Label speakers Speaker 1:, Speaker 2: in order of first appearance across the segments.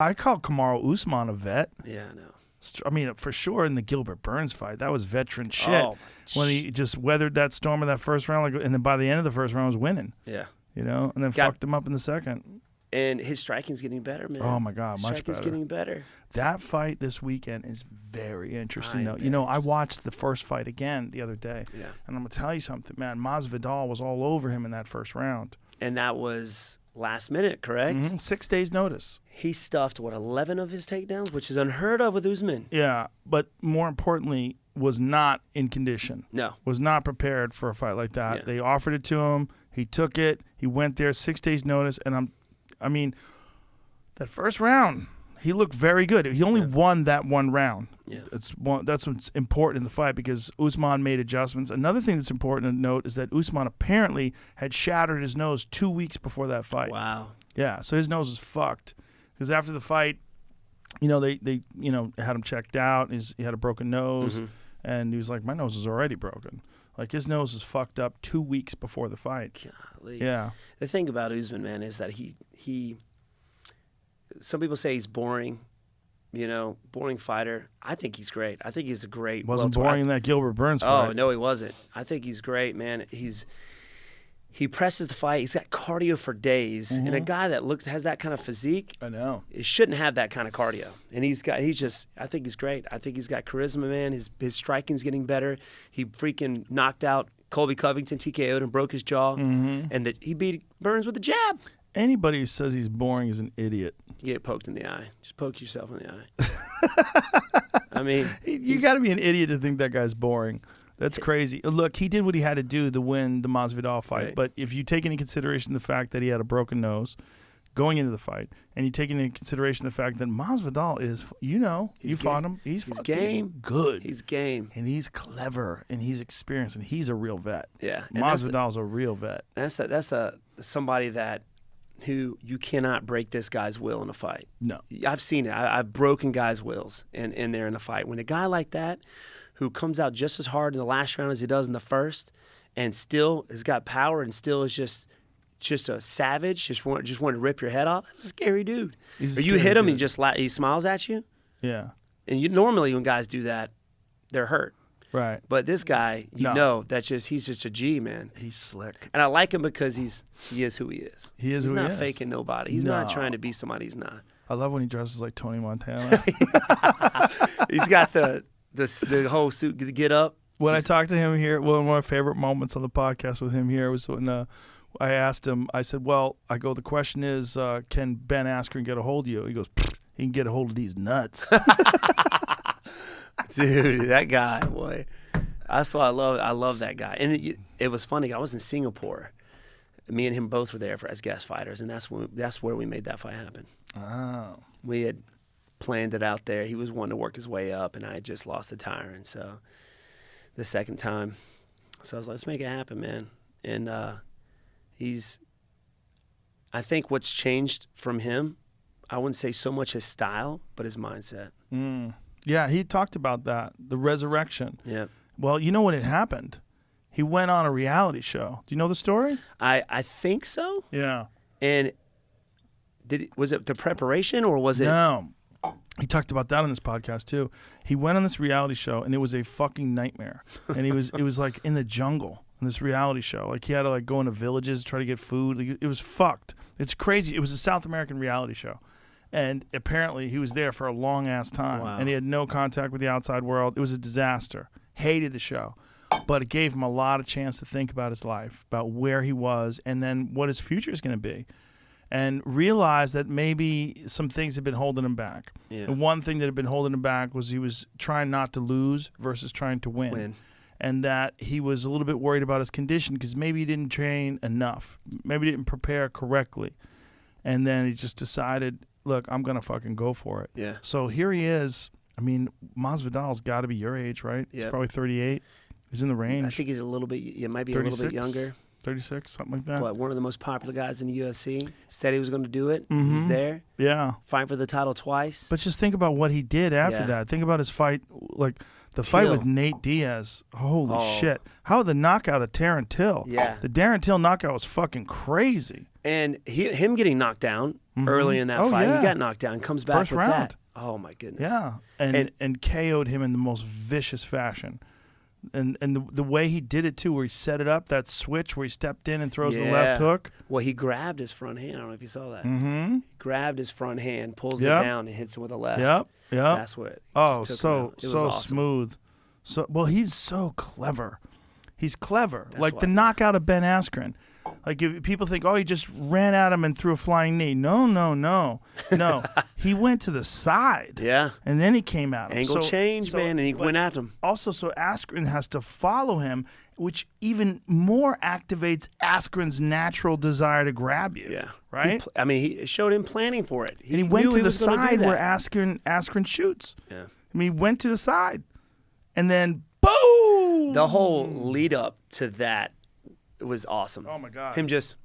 Speaker 1: I call Kamaru Usman a vet.
Speaker 2: Yeah, I know.
Speaker 1: I mean, for sure in the Gilbert Burns fight, that was veteran shit.
Speaker 2: Oh,
Speaker 1: when he just weathered that storm of that first round, and then by the end of the first round was winning.
Speaker 2: Yeah.
Speaker 1: You know, and then fucked him up in the second.
Speaker 2: And his striking's getting better, man.
Speaker 1: Oh, my God, much better.
Speaker 2: Striking's getting better.
Speaker 1: That fight this weekend is very interesting, though.
Speaker 2: Very
Speaker 1: I watched the first fight again the other day.
Speaker 2: Yeah.
Speaker 1: And I'm going to tell you something, man. Masvidal was all over him in that first round.
Speaker 2: And that was last minute, correct?
Speaker 1: Mm-hmm. 6 days notice.
Speaker 2: He stuffed, 11 of his takedowns, which is unheard of with Usman.
Speaker 1: Yeah, but more importantly, was not in condition.
Speaker 2: No.
Speaker 1: Was not prepared for a fight like that.
Speaker 2: Yeah.
Speaker 1: They offered it to him. He took it. He went there 6 days notice. And I mean, that first round, he looked very good. He only won that one round.
Speaker 2: Yeah.
Speaker 1: That's what's important in the fight because Usman made adjustments. Another thing that's important to note is that Usman apparently had shattered his nose 2 weeks before that fight.
Speaker 2: Wow.
Speaker 1: Yeah, so his nose was fucked. Because after the fight, they had him checked out. He had a broken nose, and he was like, my nose is already broken. Like, his nose was fucked up 2 weeks before the fight.
Speaker 2: Golly.
Speaker 1: Yeah.
Speaker 2: The thing about Usman, man, is that he some people say he's boring, boring fighter. I think he's great. I think he's a great.
Speaker 1: Wasn't boring in that Gilbert Burns fight.
Speaker 2: Oh, no, he wasn't. I think he's great, man. He presses the fight. He's got cardio for days. And a guy that has that kind of physique,
Speaker 1: I know.
Speaker 2: It shouldn't have that kind of cardio. And I think he's great. I think he's got charisma, man. His striking's getting better. He freaking knocked out Colby Covington, TKO'd and broke his jaw. And he beat Burns with a jab.
Speaker 1: Anybody who says he's boring is an idiot.
Speaker 2: You get poked in the eye. Just poke yourself in the eye. I mean,
Speaker 1: you got to be an idiot to think that guy's boring. That's crazy. Look, he did what he had to do to win the Masvidal fight. Right. But if you take into consideration the fact that he had a broken nose going into the fight, and you take into consideration the fact that Masvidal is, you fought him. He's
Speaker 2: game.
Speaker 1: Good.
Speaker 2: He's game.
Speaker 1: And he's clever, and he's experienced, and he's a real vet.
Speaker 2: Yeah.
Speaker 1: Masvidal's a real vet.
Speaker 2: That's somebody who you cannot break this guy's will in a fight.
Speaker 1: No.
Speaker 2: I've seen it. I've broken guys' wills in there in a fight. When a guy like that, who comes out just as hard in the last round as he does in the first, and still has got power and still is just a savage, just want to rip your head off. That's a scary dude. Or you hit him and he smiles at you.
Speaker 1: Yeah.
Speaker 2: And normally when guys do that, they're hurt.
Speaker 1: Right.
Speaker 2: But this guy, he's just a G, man.
Speaker 1: He's slick.
Speaker 2: And I like him because he is who he is.
Speaker 1: He is
Speaker 2: who he is. He's not faking nobody. He's not trying to be somebody he's not.
Speaker 1: I love when he dresses like Tony Montana.
Speaker 2: He's got the whole suit, the get up.
Speaker 1: When I talked to him here, one of my favorite moments on the podcast with him here was when I asked him, I said, the question is, can Ben Askren get a hold of you? He goes, he can get a hold of these nuts.
Speaker 2: Dude, that guy, boy. That's what I love that guy. And it was funny. I was in Singapore. Me and him both were there as guest fighters, and that's where we made that fight happen.
Speaker 1: Oh.
Speaker 2: We had planned it out there. He was wanting to work his way up, and I had just lost the tire. And so the second time, so I was like, let's make it happen, man. And I think what's changed from him, I wouldn't say so much his style, but his mindset.
Speaker 1: Yeah, he talked about that, the resurrection.
Speaker 2: Yeah.
Speaker 1: Well, you know what had happened? He went on a reality show. Do you know the story?
Speaker 2: I think so.
Speaker 1: Yeah.
Speaker 2: And was it the preparation or was it?
Speaker 1: No. He talked about that on this podcast too. He went on this reality show and it was a fucking nightmare. And it was like in the jungle in this reality show. Like he had to go into villages, try to get food. It was fucked. It's crazy. It was a South American reality show. And apparently he was there for a long ass time.
Speaker 2: Wow.
Speaker 1: And he had no contact with the outside world. It was a disaster. Hated the show. But it gave him a lot of chance to think about his life, about where he was, and then what his future is going to be. And realize that maybe some things had been holding him back. Yeah. And one thing that had been holding him back was he was trying not to lose versus trying to win. And that he was a little bit worried about his condition because maybe he didn't train enough. Maybe he didn't prepare correctly. And then he just decided, look, I'm going to fucking go for it.
Speaker 2: Yeah.
Speaker 1: So here he is. I mean, Masvidal's got to be your age, right?
Speaker 2: Yep.
Speaker 1: He's probably 38. He's in the range.
Speaker 2: I think he's a little bit, might be
Speaker 1: 36,
Speaker 2: a little bit younger.
Speaker 1: 36, something like that.
Speaker 2: But one of the most popular guys in the UFC. Said he was going to do it. He's there.
Speaker 1: Yeah.
Speaker 2: Fighting for the title twice.
Speaker 1: But just think about what he did after that. Think about his fight, like The fight with Nate Diaz. Holy shit. How the knockout of Darren Till?
Speaker 2: Yeah.
Speaker 1: The Darren Till knockout was fucking crazy.
Speaker 2: And him getting knocked down early in that fight, he got knocked down, comes back
Speaker 1: First
Speaker 2: with
Speaker 1: round.
Speaker 2: that. Oh, my goodness.
Speaker 1: Yeah. And KO'd him in the most vicious fashion. And the way he did it, too, where he set it up, that switch where he stepped in and throws the left hook.
Speaker 2: Well, he grabbed his front hand. I don't know if you saw that.
Speaker 1: Mm-hmm.
Speaker 2: He grabbed his front hand, pulls it down, and hits him with a left.
Speaker 1: Yep.
Speaker 2: That's what.
Speaker 1: So
Speaker 2: awesome.
Speaker 1: smooth. Well, he's so clever. He's clever.
Speaker 2: That's
Speaker 1: like the knockout of Ben Askren. Like if people think, he just ran at him and threw a flying knee. No. He went to the side.
Speaker 2: Yeah.
Speaker 1: And then he came at him.
Speaker 2: Angle change, man, and he went after him.
Speaker 1: Also, so Askren has to follow him, which even more activates Askren's natural desire to grab you.
Speaker 2: Yeah.
Speaker 1: Right?
Speaker 2: He showed him planning for it.
Speaker 1: He went to the side where Askren shoots.
Speaker 2: Yeah.
Speaker 1: He went to the side. And then, boom!
Speaker 2: The whole lead up to that was awesome.
Speaker 1: Oh, my God.
Speaker 2: Him just...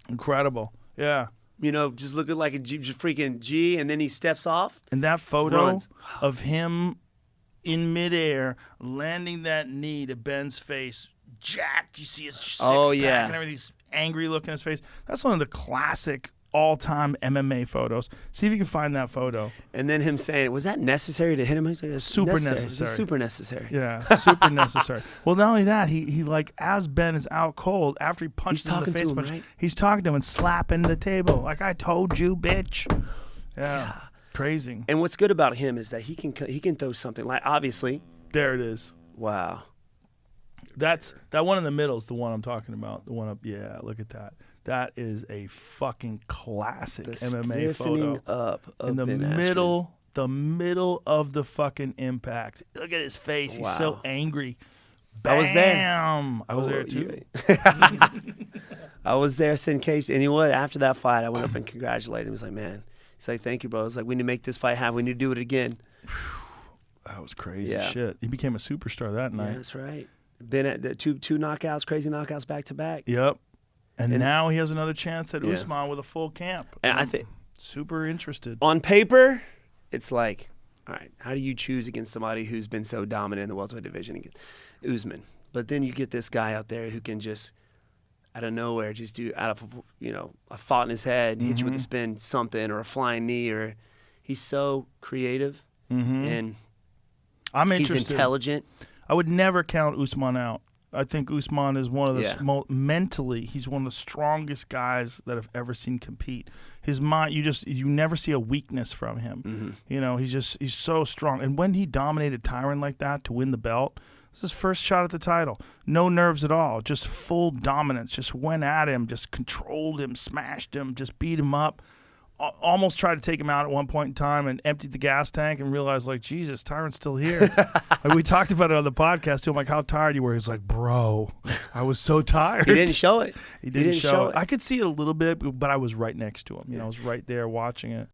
Speaker 1: Incredible. Yeah.
Speaker 2: Just looking like a freaking G, and then he steps off.
Speaker 1: And that photo of him in midair landing that knee to Ben's face, jacked. You see his six-pack and everything's angry look in his face. That's one of the classic all-time MMA photos. See if you can find that photo.
Speaker 2: And then him saying, was that necessary to hit him? He's like,
Speaker 1: super necessary.
Speaker 2: It's super necessary.
Speaker 1: Yeah, super necessary. Well, not only that, he like, as Ben is out cold, after he punched him in the face,
Speaker 2: right?
Speaker 1: He's talking to him and slapping the table. Like, I told you, bitch. Yeah. Crazy.
Speaker 2: And what's good about him is that he can throw something. Like, obviously.
Speaker 1: There it is.
Speaker 2: Wow.
Speaker 1: That one in the middle is the one I'm talking about. The one up, yeah, look at that. That is a fucking classic MMA photo.
Speaker 2: Up of
Speaker 1: in the
Speaker 2: Ben
Speaker 1: middle, the middle of the fucking impact. Look at his face. He's so angry. Bam!
Speaker 2: I was there.
Speaker 1: I was there too.
Speaker 2: I was there, Case. And you know what? After that fight, I went up and congratulated him. He's like, man. He's like, thank you, bro. He's like, we need to make this fight happen. We need to do it again.
Speaker 1: That was crazy shit. He became a superstar that night.
Speaker 2: Yeah, that's right. Been at the two knockouts, crazy knockouts back to back.
Speaker 1: Yep. And now he has another chance at Usman with a full camp.
Speaker 2: And I think
Speaker 1: super interested.
Speaker 2: On paper, it's like, all right, how do you choose against somebody who's been so dominant in the welterweight division against Usman? But then you get this guy out there who can just out of nowhere just do out of a thought in his head, hit you with a spin something or a flying knee, or he's so creative and
Speaker 1: I'm interested.
Speaker 2: He's intelligent.
Speaker 1: I would never count Usman out. I think Usman is one of the mentally, he's one of the strongest guys that I've ever seen compete. His mind, you never see a weakness from him. He's so strong. And when he dominated Tyron like that to win the belt, this is his first shot at the title. No nerves at all, just full dominance. Just went at him, just controlled him, smashed him, just beat him up. Almost tried to take him out at one point in time and emptied the gas tank and realized, like, Jesus, Tyron's still here. Like, we talked about it on the podcast, too. I'm like, how tired you were? He's like, bro, I was so tired.
Speaker 2: He didn't show it.
Speaker 1: He didn't show it. I could see it a little bit, but I was right next to him. I was right there watching it.